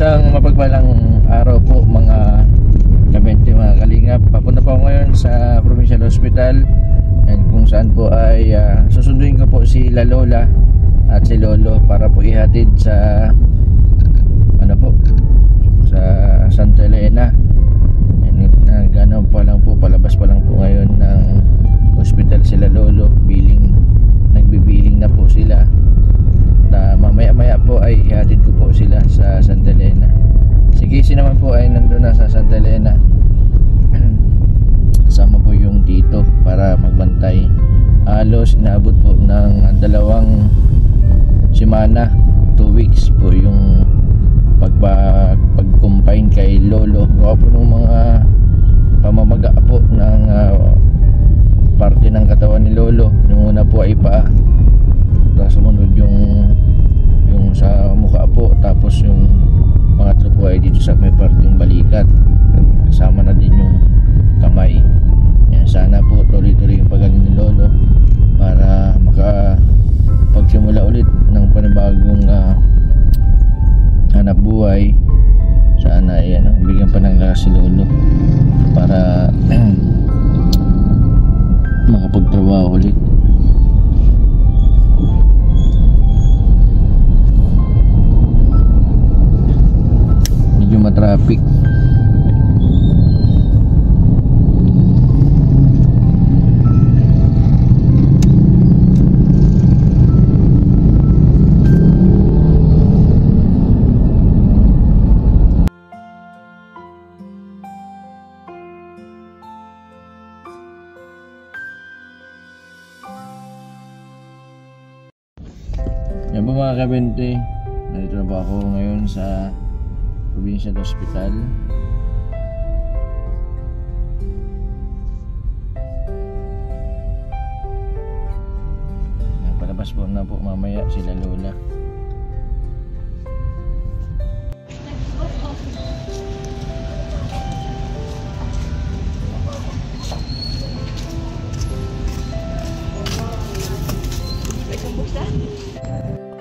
Isang mapagpalang araw po mga kabente, mga kalingap. Papunta po ako ngayon sa Provincial Hospital, and kung saan po ay susunduin ko po si La Lola at si Lolo para po ihatid sa sa Santa Elena. Gano'n pa lang po, palabas pa lang po ngayon ng hospital sila Lolo. Nagbibiling na po sila. Mamaya po ay ihatid ko po sila sa Santa Elena. Si Casey naman po ay nandun na sa Santa Elena. Kasama po yung tito para magbantay. Halos inaabot po ng 2 semana, 2 weeks po yung pag-combine kay Lolo. Gawa po ng mga pamamaga po ng parte ng katawan ni Lolo. Yung una po ay paa, tapos sumunod yung sa mukha po, tapos yung pangatlo po ay dito sa may parteng balikat, kasama na din yung kamay. Yan, sana po tuloy-tuloy yung pagaling ni Lolo para makapagsimula ulit ng panibagong hanap buhay. Sana bigyan pa ng lakas si Lolo para makapagtrabaho ulit. Medyo matraffic. Yan po mga kabente, nandito na po ako ngayon sa Provincial Hospital. Palabas po na po mamaya sila Lola.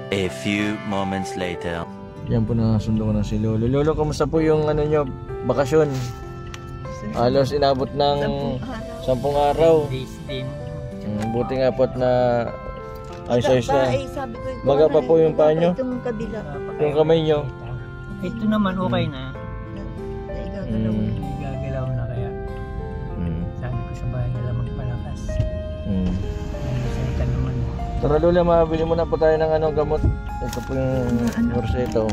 A few moments later. Yan po, nasundo ko na si Lolo. Lolo, kamusta po yung nyo, bakasyon? Halos inabot ng 10 araw. Buti nga po na ayos na. Maga pa po yung paa nyo? Yung kamay nyo? Ito naman okay na. Gagalaw na kaya. Sabi ko sa bahay nila magpalakas. Salita naman. Tara Lola, mabili muna po tayo ng gamot. Ito po yung Morseto.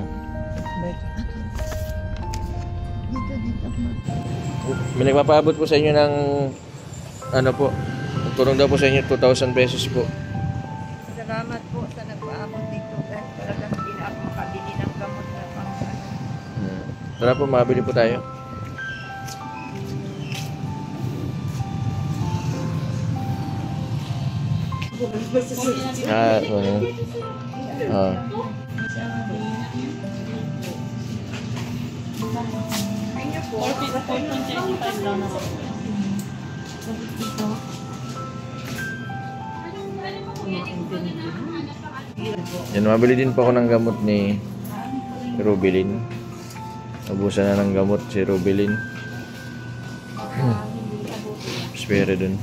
May nagpapaabot po sa inyo ng po, tulong daw po sa inyo 2,000 pesos po. Salamat po sa nagpaabot dito dahil talagang hindi na ako makabili ng gamot na pang Tara po, mabili po tayo. Yan, mabili din po ako ng gamot ni Rubilin. Ubusan na ng gamot si Rubilin. Spere dun.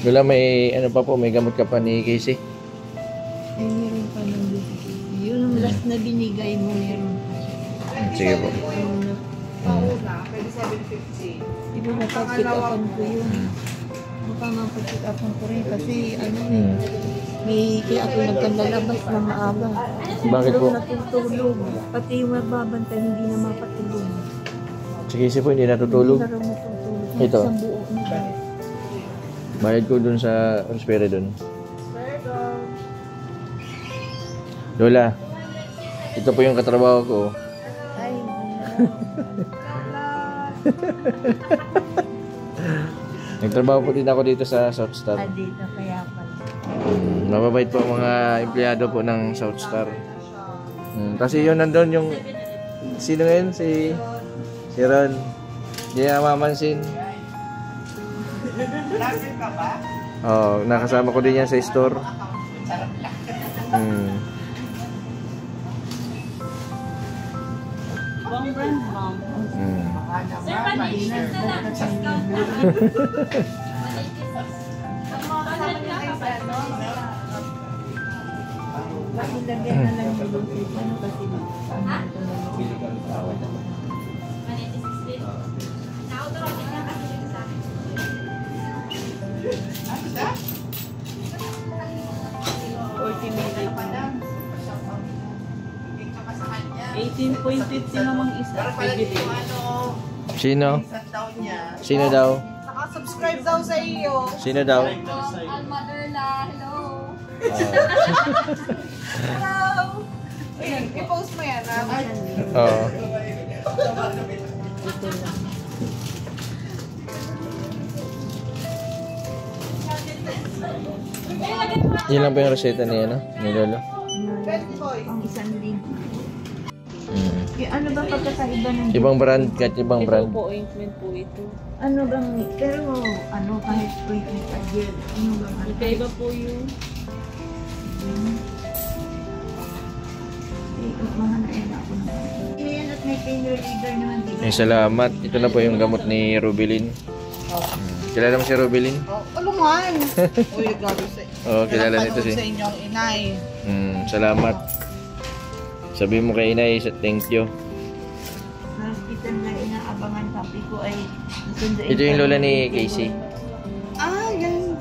Wala, may pa po, may gamot ka pa ni Casey? Meron pa ng yung last na binigay mo, meron pa. Sige po. Pwede 750. Diba napag-pick-upan ko yun. Baka mapag-pick-upan ko rin kasi kaya ako nagkalalabas na maaga. Bakit po? Natutulog. Pati yung magbabantay hindi na mapatulog. Si Casey po hindi natutulog? Hindi na natutulog. Ito? Isang buo na. Bayad ko dun sa Spere dun. Lola, ito po yung katrabaho ko. Ay, Nagtrabaho po din ako dito sa South Star. dito kaya pala. Mababait po ang mga empleyado po ng South Star. Kasi yun nandun yung sino ngayon? Si Ron. Hindi na mamansin. Nakasama ko din yan sa store. Ibang brand, ma'am. Sir, manipis na lang. Discount na. Ilagyan na lang yung lusi ko kasi Manipis 16. Na-authorize na kasi dito sa akin. 40 minutes pa lang. 18.50 namang isa. Sino? Sino daw? Naka-subscribe daw sa iyo. Sino daw? Almaderla, hello. Hello! I-post mo yan, ha? Oo. Yun lang ba yung reseta ni Lolo? Ang isang link. Mm. Ano bang pagkakaiba ng Ibang brand, kahit ibang Ito brand. po, ointment po ito. ano bang pero ano kahit pwede agad ano bang Magkaiba po yung mahanain ako na. Yan at may pain reliever naman dito. Ay, salamat. Ito na po yung gamot ni Rubilin. Kilala mo si Rubilin? Ulungan! Uy, gabi sa Oo, kilala nito sa si. inyong inay. Salamat. Sabi mo kay Inay, thank you. Hospital na inaabangan sabi ko ay susunduin. Ito yung lola ni Casey. Ah, yan.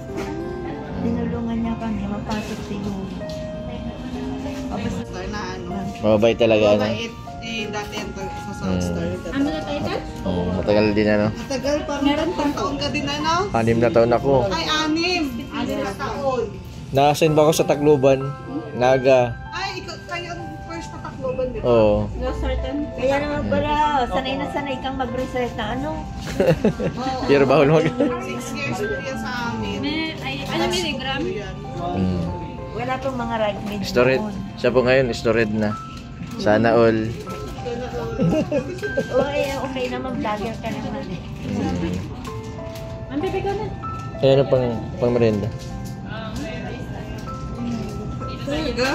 Tinulungan niya kami mapasok si Lolo. Tapos Star na ano. Mababait talaga, ano? Mabait dati yan sa Southstar. Ano na tayo, Ted? Matagal din, ano? Matagal pa. Meron pang taon ka din ano? 6 na taon ako. Ay, 6. 6 na taon. Nakasin ba ako sa Tacloban? Naga. Ay, kayo ang first na Tacloban, di ba? Oo. no certain. kaya naman pala sanay na sanay kang mag-reset na ano. Pero bawal mag... 6 years po yan sa amin. Ano milligram? Wala pong mga ragmates. Stored. Siya po ngayon, stored na. Sana all. Okay naman vlogger ka naman eh. Ang bibig ko na. Eh, ano pang merienda? Talaga?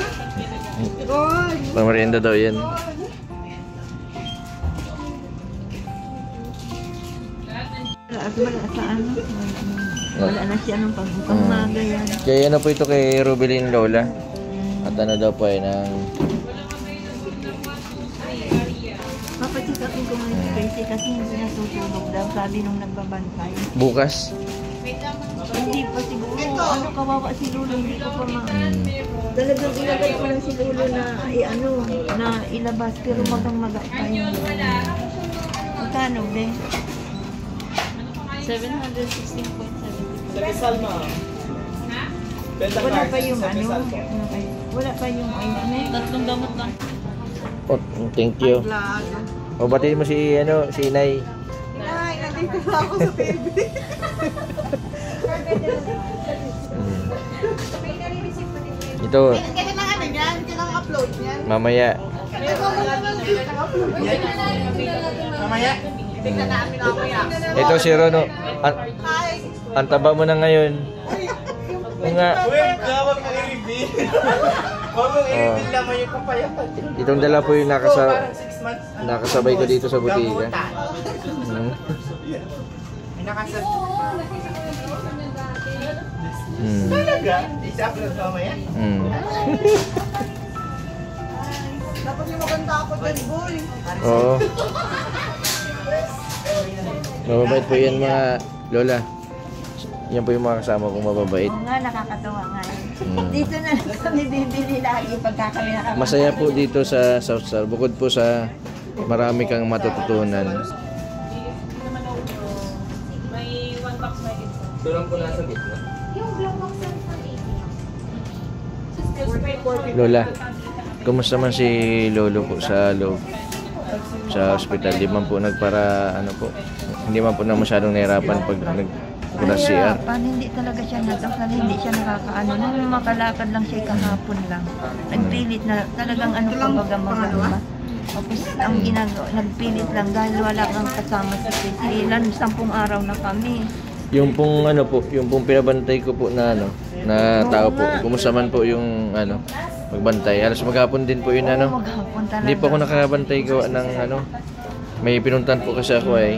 God! Pang merienda daw yan. Wala sa ano. Wala na siya nung pagbumaga yan. Kaya ano po ito kay Rubilin Lola. At ano daw po ay ng... Papacheck-upin ko ngayon si Casey kasi hindi natutulog daw. Sabi nung nagbabantay. Bukas. Hindi pa siguro. Ano kawawa si Lolo. Hindi ko pa Talagang ilagay ko lang si Lolo na na ilabas. Pero magang-maga pa yung magkano be? 716.7. Wala pa yung wala pa yung Tatlong gamot lang. Oh, thank you. Vlog. O, batiin mo si Inay. Inay, nandito na ako sa TV. Ito, Kailan lang ano yan? Kailan ang upload yan? mamaya. Mamaya. Tignan namin mamaya. Ito si Rono. Hi! Ang taba mo na ngayon. Nga. Itong dala po yung nakasabay ko dito sa butika. Talaga? Isa-upload mamaya? Dapat yung maganda ako dyan, boy. Oo. Mababait po yan mga lola. Yan po yung mga kasama kong mababait. Oo nga, nakakatawa nga. Dito na lang kami bibili lagi pagka kami nakakatawa. Masaya po dito sa Southstar. Bukod po sa marami kang matututunan. May 1 box may gitsa. Turang po nasa gitna. Yung black box lang sa Lola, kumusta man si Lolo po sa loob? Sa ospital, di man po nagpara, hindi man po na masyadong nahirapan pag nagpura CR. Hindi talaga siya nataksan, hindi siya nakakaano. Nung makalakad lang siya kahapon lang. Nagpilit na talagang pagbaga-maga. Tapos ang ginagawa, nagpilit lang dahil wala kang kasama si Casey. 10 araw na kami. Yung pong yung pong pinabantay ko po na na tao po. Kumusta man po yung pagbantay. Alas maghapon din po yun Maghapon talaga. Hindi po ako nakabantay ko ng May pinuntan po kasi ako ay.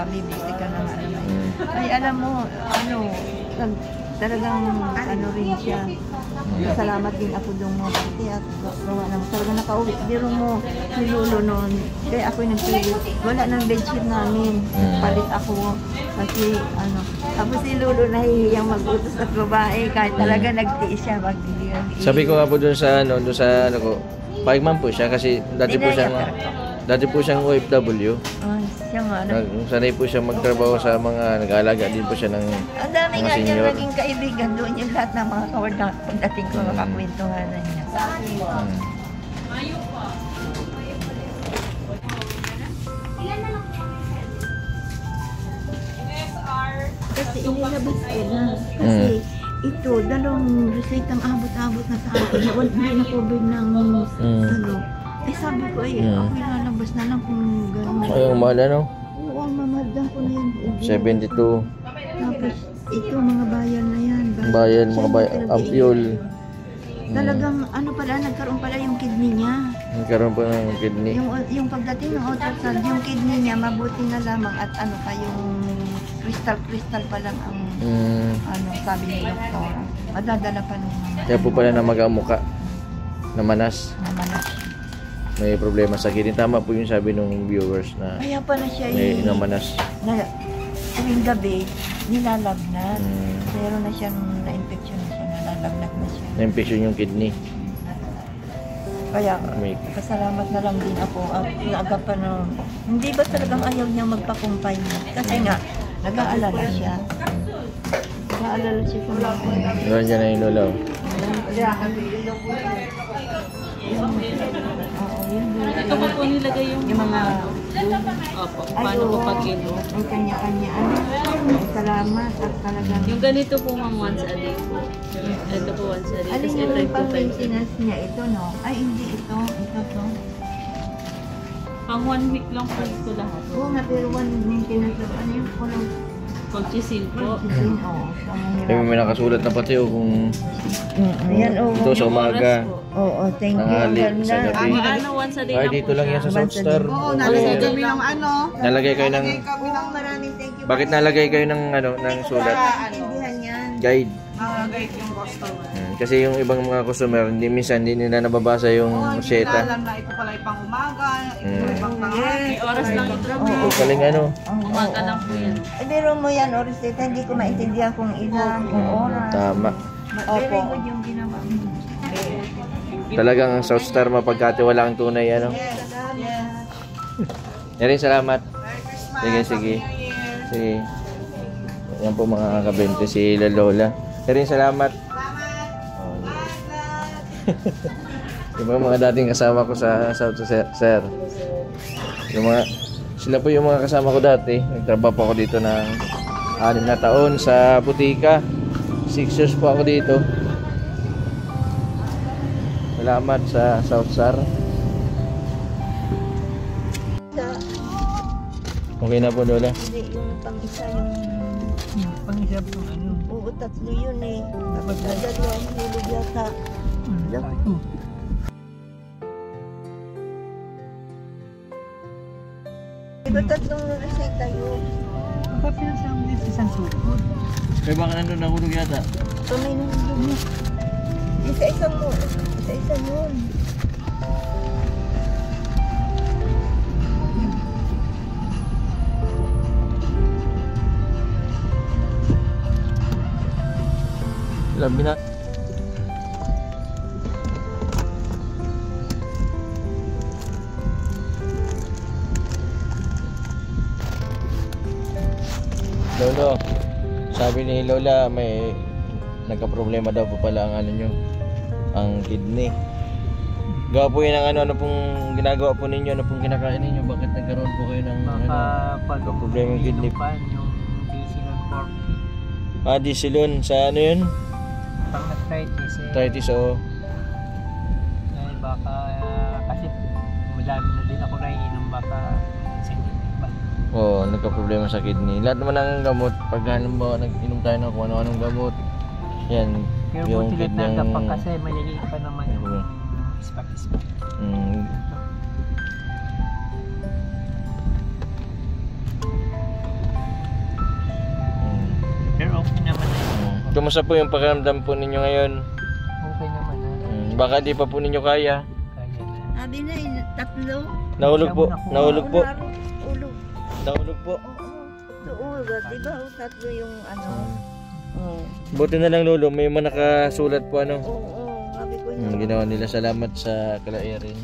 Bibisik ka na nga naman. Ay, alam mo, ano, talagang ano rin siya. Salamat din ako doon mo kasi at gawa naman talaga nakauwi. Biro mo si Lolo noon. Kaya ako'y nagpili. Wala nang bedsheet namin. Palit ako kasi ano. Tapos si Lolo nahihiyang mag-utos at babae kahit talaga nagtiis siya magbibigay. Sabi ko nga po doon sa ano ko, paigman po siya kasi dati po siyang OFW. Ay, siya nga. Sanay po siya magtrabaho sa mga nag-aalaga din po siya ng Ang dami mga nga niya senior. naging kaibigan doon yung lahat ng mga kawarda pagdating ko makakwentuhan na niya. Kasi inilabas ko na. Kasi ito, dalawang resitang abot-abot na sa akin. Hindi na COVID ng ano. Eh sabi ko ako ilalabas na lang kung gano'n. Ay, ang mahal ano? Oo, ang mamaldan ko na yan. 72. Tapos ito, mga bayan na yan. Bayan, mga bayan, ampiol. Talagang ano pala, nagkaroon pala yung kidney niya. Nagkaroon po ng kidney. Yung pagdating ng ultrasound, yung kidney niya mabuti na lamang at ano pa yung crystal pa lang ang ano sabi ni doktor. Madadala pa nung mga. Kaya po pala na mag-amuka. Namanas. Namanas. May problema sa kidney. Tama po yung sabi ng viewers na Kaya pala siya may namanas. na tuwing gabi, nilalagnat. Pero na siya nung na-infection na siya, nalalagnat na siya. Na-infection yung kidney. Kaya, May pasalamat na lang din ako at naagapan na, hindi ba talagang ayaw niya magpakumpay niya? Kasi nga, nag-aalala siya. Nag-aalala siya kung bakit. Doon dyan na yung lolo. Oo, yun. Ito ko po nilagay yung Yung mga, Opo, paano po pag-ino? ang kanya-kanya. Ay, salamat at talagang. Yung ganito po ma'am, once a day po. Ito po once a day. Alin Tapos yung ito yung 2 times a day. pang-maintenance niya? Ito, no? Ay, hindi ito. Ito to. Pang 1 week lang po ito lahat. Oo nga, pero one maintenance of ano yung kulong Pag-chisil po. chisin. Oo, Kaya may nakasulat na pati kung Ayan, oo. ito sa umaga. Oo, thank you. Tanghali, Ang sa ganda. gabi. Ano, once a day Ay, lang dito po lang siya. yan sa Southstar. Oo, nalagay kami ng ano. Nalagay kayo ng... Oo, maraming thank you. Bakit nalagay kayo ng ano ng sulat? Maintindihan yan. Guide. Nalagay yung customer. Kasi yung ibang mga customer, minsan hindi nila nababasa yung Hindi reseta. alam na ito pala ipang umaga, ito ipang tanghali. May oras lang ito. Oo, galing ano. Umaga lang po yan. Eh, pero mo yan, Orisita, hindi ko maintindihan kung ilang, kung oras. Tama. Very good yung ginawa mo. Talagang ang Southstar mapagkatiwala ang tunay ano. Yarin, salamat. Sige, sige. Sige. Yan po mga kabente si Lola. Yarin, salamat. Yung mga dating kasama ko sa Southstar. Yung mga sila po yung mga kasama ko dati. Nagtrabaho po ako dito ng 6 na taon sa butika. 6 years po ako dito. Salamat sa Southstar. Okay na po, Lola. Hindi, yung pang-isa yung... Pang-isa po ano. Oo, 3 yun eh. Tapos dalawa ang hulog yata. Diba 3 reseta yun? Baka pinasama din sa isang sukod. Kaya baka nandun nahulog yata. Kamay nung hulog. Isa-isa mo. Isa-isa yun. Labi na. Lolo, sabi ni Lola may nagka-problema daw po pala ang ano nyo, ang kidney. Gawa po yun ang ano pong ginagawa po ninyo, ano pong kinakain ninyo, bakit nagkaroon po kayo ng Baka pag problema yung kidney. yung Disilon 40. Disilon sa ano yun? Pang-arthritis eh. Arthritis o Ay, baka kasi madami na din ako naiinom baka sensitive ba. nagka-problema sa kidney. Lahat naman ng gamot, pag halimbawa nag-inom tayo ng kung ano-anong gamot, yan, Pero yung buti kidney na pa kasi maliliit pa naman yung ispak-ispak. Kamusta po yung pakiramdam po ninyo ngayon? Okay naman ha. Baka di pa po ninyo kaya. Kaya na. Sabi na tatlo. Nahulog po. Nahulog po. Ulog. Nahulog po. Oo, diba? Tatlo yung ano. Oo. Buti na lang lolo, may mga nakasulat po ano. Oo, sabi ko yun. Ginawa nila, salamat sa kalairin.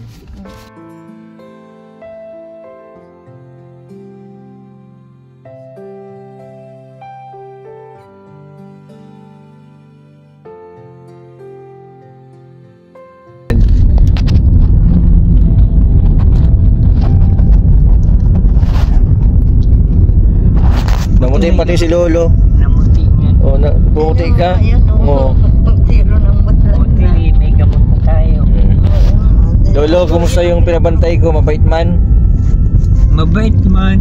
Namuti pati si lolo. Namuti niya. O, pumuti ka? Oo. Zero ng butlan. Buti, may gamot pa tayo. Lolo, kumusta yung pinabantay ko? Mabait man? Mabait man.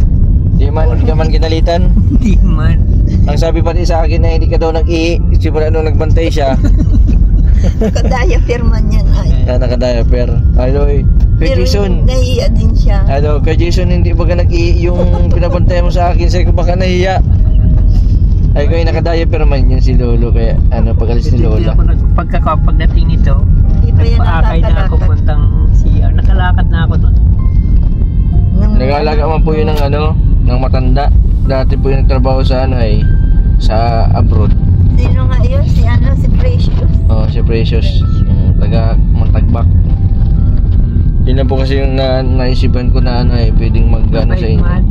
Di ka man kinalitan? Hindi man. Ang sabi pati sa akin na hindi ka daw nag-i, simula nung nagbantay siya. Kadaya firman yan ay. Na nakadiaper. Aloy, kay Pero Jason. nahiya din siya. Ano, kay Jason hindi ba ka nag-i yung pinabantay mo sa akin? Sabi ko baka nahiya. Ay ko yung nakadiaper man yun si Lolo. Kaya ano, pag-alis ni Lola. Pagdating nito, Hindi pa yan nagpaakay na ako nakakalakad. puntang CR. Nakalakad na ako doon. Nag-aalaga man po yun ng ano, ng matanda. Dati po yung nagtrabaho sa ano ay sa abroad. Sino nga yun? Si ano? Si Precious. Oh, si Precious. Taga Mantagbak. Yun na po kasi yung naisipan ko na ano ay pwedeng mag-ano sa inyo. man.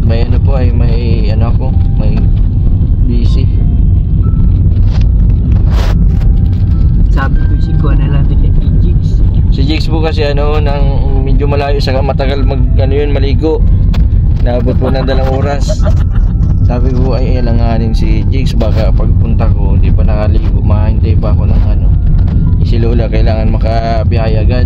May ano po ay may ano ako, may busy. Sabi ko si Kuya na lang din kay Jigs. Si Jigs po kasi ano, nang medyo malayo sa matagal ano yun, maligo. Naabot po ng 2 oras. Sabi ko ay ilanganin si Jigs, baka pagpunta ko hindi pa nakaligo, mahintay pa ako ng ano. Si Lola kailangan makabiyahe agad.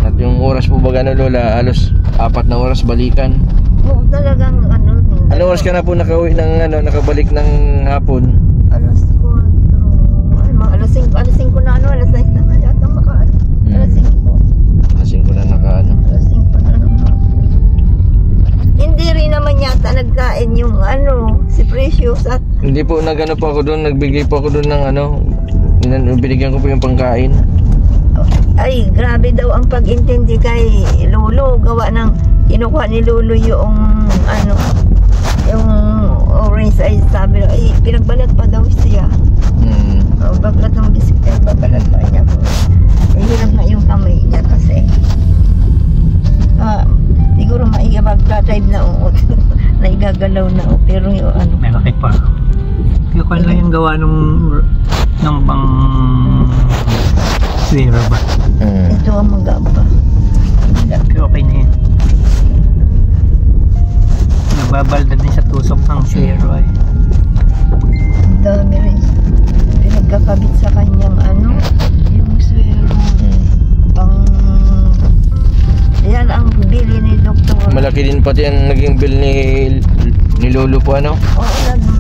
At yung oras po ba ano Lola, halos 4 na oras balikan. Oo, talagang ano. Ano oras ka na po nakauwi ng ano, nakabalik ng hapon? Alas 4. Ay, mga alas 5 na ano, alas 6 na nga yata maka alas 5. Kasing ko na naka ano. Alas 5 na naman. Hindi rin naman yata nagkain yung ano, si Precious at Hindi po nagano po ako doon, nagbigay po ako doon ng ano, binigyan ko po yung pangkain. ay grabe daw ang pag-intindi kay Lolo. Gawa ng kinukuha ni Lolo yung ano, yung orange ay sabi daw, ay pinagbalat pa daw siya. Baglat ng biscuit, babalat pa niya po. Hirap na yung kamay niya kasi siguro maiga mag-drive na uot. Naigagalaw na o, pero yung ano. Malaki pa. Kaya ko lang yung gawa ng pang swera ba? Ito ang magaba. Pero okay na yun. Nababalda din sa tusok ng swero ay. Ang dami rin pinagkakabit sa kanyang ano, yung swero. Yan ang bili ni Doktor. Malaki din pati ang naging bill ni Lolo po ano? Oo,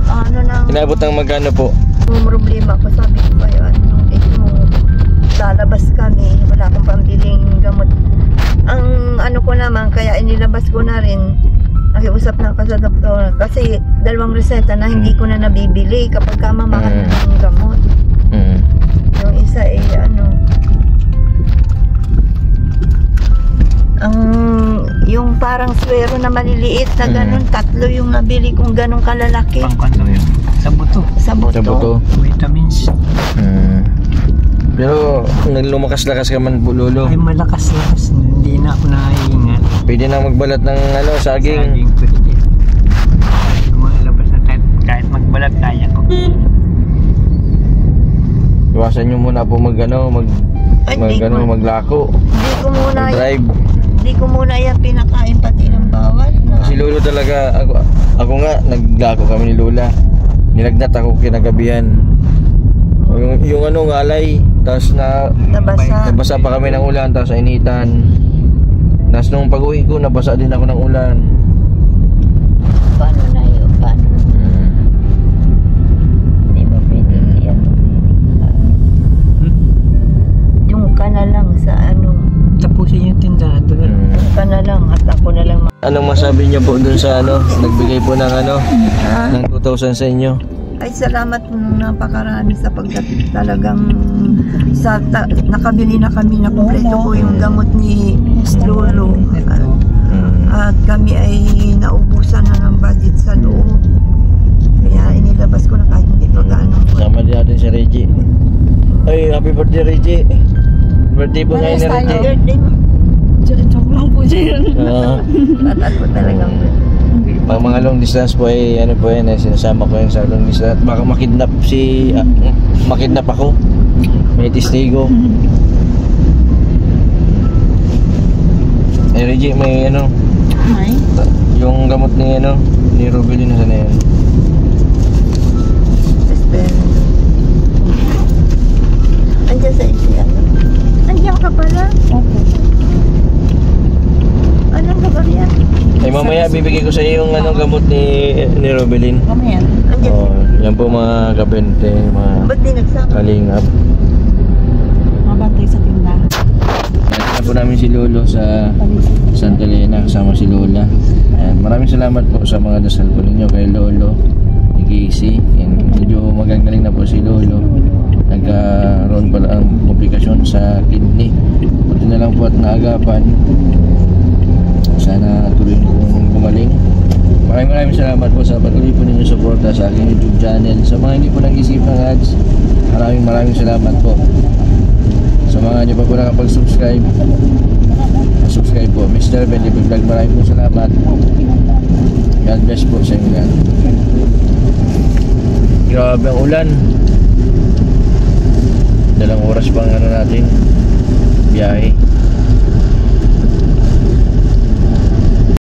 ano nang Inabot ng magkano po? problema ko, sabi ko ba yun, ito, lalabas kami, wala akong pambiling gamot. Ang ano ko naman, kaya inilabas ko na rin, nakiusap na ako sa doktor, kasi 2 reseta na hindi ko na nabibili kapag kamamahal na ng gamot. Yung isa ay ano, yung parang swero na maliliit na ganun, 3 yung nabili kong ganun kalalaki. Pangkano yun. Sa buto. Sa buto. Sa buto. Vitamins. Pero lumakas-lakas ka man po Lolo. Ay malakas-lakas na. Hindi na ako naiingat. Pwede na magbalat ng ano, saging. Saging pwede. Kahit lumalabas na kahit magbalat kaya ko. Iwasan nyo muna po maglako. Hindi ko muna yan pinakain pati ng bawal. Si Lolo talaga, ako nga, naglako kami ni Lola. Nilagnat ako kinagabihan. Yung ano, ngalay. Tapos nabasa pa kami ng ulan, tapos nainitan. Tapos nung pag-uwi ko, nabasa din ako ng ulan. Paano na yun? Paano? Hindi mo pwede yan. Yung ka na lang sa ano. Tapusin yung tindahan doon. Yung ka na lang at ako na lang. Anong masabi niyo po dun sa ano, nagbigay po ng ano, ng 2,000 sa inyo? Ay, salamat po nung napakarami sa pagdating talagang nakabili na kami na kumpleto po yung gamot ni Lolo. At kami ay naubusan na ng budget sa loob. Kaya inilabas ko na kahit hindi pa gaano. Sama din natin si Reggie. Ay, happy birthday Reggie. Birthday po ngayon ni Reggie. Birthday mo. Joke lang po dyan. Batat po talagang. Pag mga long distance po ay ano po yan, sinasama ko yan sa long distance. At baka makidnap makidnap ako. May testigo. Eh Reggie, may ano? May? Yung gamot ni ano, ni Rubilin na sana yan. Andiyan sa isya. Andiyan ka pala? Opo. Anong gabar yan? Ay mamaya bibigay ko sa iyo yung anong gamot ni Rubilin. Mamaya. Andiyan. Oh, yan po mga kabente, mga Ba't di nagsama? kalingap. Mabantay sa tindahan. Nakita po namin si Lolo sa Santa Elena kasama si Lola. And maraming salamat po sa mga dasal po ninyo kay Lolo, ni Casey. And medyo magagaling na po si Lolo. Nagkaroon pala ang komplikasyon sa kidney. Buti na lang po at naagapan. Sana tuloy kong gumaling. Maraming salamat po sa patuloy po ninyo suporta sa aking YouTube channel. Sa mga hindi po nag-isip ng ads, maraming salamat po. Sa mga hindi pa po nakapag-subscribe, subscribe po. Mr. Bendy Vlog, maraming po salamat. God bless po sa inyo lahat. Grabe ang ulan. 2 oras pang ano natin biyahe.